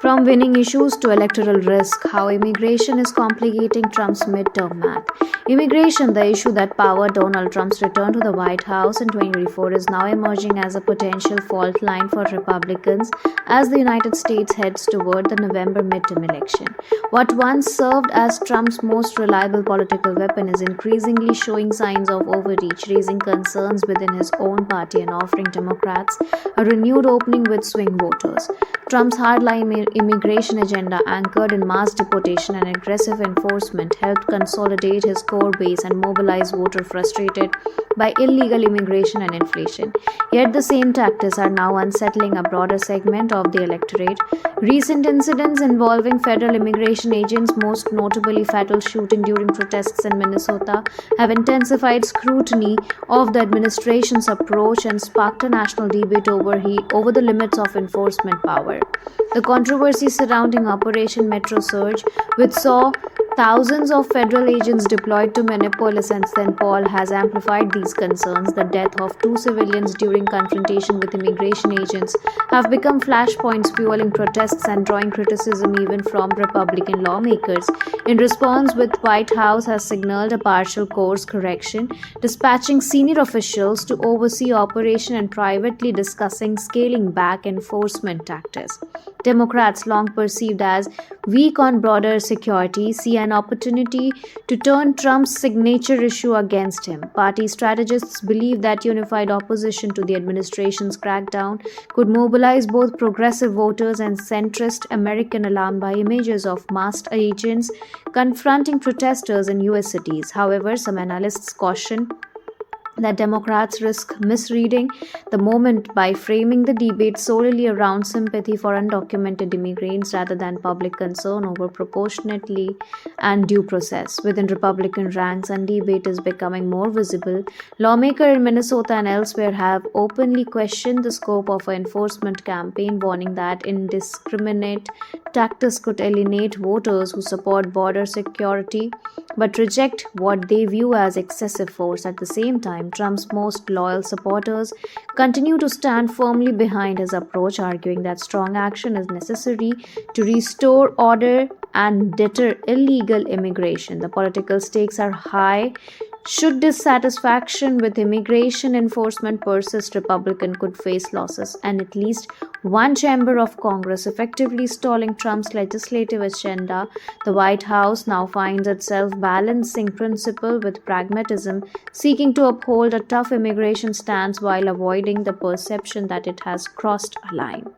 From winning issues to electoral risk, how immigration is complicating Trump's midterm math. Immigration, the issue that powered Donald Trump's return to the White House in 2024, is now emerging as a potential fault line for Republicans as the United States heads toward the November midterm election. What once served as Trump's most reliable political weapon is increasingly showing signs of overreach, raising concerns within his own party and offering Democrats a renewed opening with swing voters. Trump's hardline immigration agenda, anchored in mass deportation and aggressive enforcement, helped consolidate his core base and mobilize voters frustrated by illegal immigration and inflation. Yet the same tactics are now unsettling a broader segment of the electorate. Recent incidents involving federal immigration agents, most notably fatal shooting during protests in Minnesota, have intensified scrutiny of the administration's approach and sparked a national debate over the limits of enforcement power. The controversy surrounding Operation Metro Surge, which saw thousands of federal agents deployed to Minneapolis and St. Paul, has amplified these concerns. The death of two civilians during confrontation with immigration agents have become flashpoints, fueling protests and drawing criticism even from Republican lawmakers. In response, the White House has signaled a partial course correction, dispatching senior officials to oversee operation and privately discussing scaling back enforcement tactics. Democrats, long perceived as weak on border security, see an opportunity to turn Trump's signature issue against him. Party strategists believe that unified opposition to the administration's crackdown could mobilize both progressive voters and centrist Americans, alarmed by images of masked agents confronting protesters in U.S. cities. However, some analysts caution that Democrats risk misreading the moment by framing the debate solely around sympathy for undocumented immigrants rather than public concern over proportionality and due process. Within Republican ranks, and debate is becoming more visible. Lawmakers in Minnesota and elsewhere have openly questioned the scope of an enforcement campaign, warning that indiscriminate tactics could alienate voters who support border security but reject what they view as excessive force. At the same time, Trump's most loyal supporters continue to stand firmly behind his approach, arguing that strong action is necessary to restore order and deter illegal immigration. The political stakes are high. Should dissatisfaction with immigration enforcement persist, Republicans could face losses, and at least one chamber of Congress effectively stalling Trump's legislative agenda. The White House now finds itself balancing principle with pragmatism, seeking to uphold a tough immigration stance while avoiding the perception that it has crossed a line.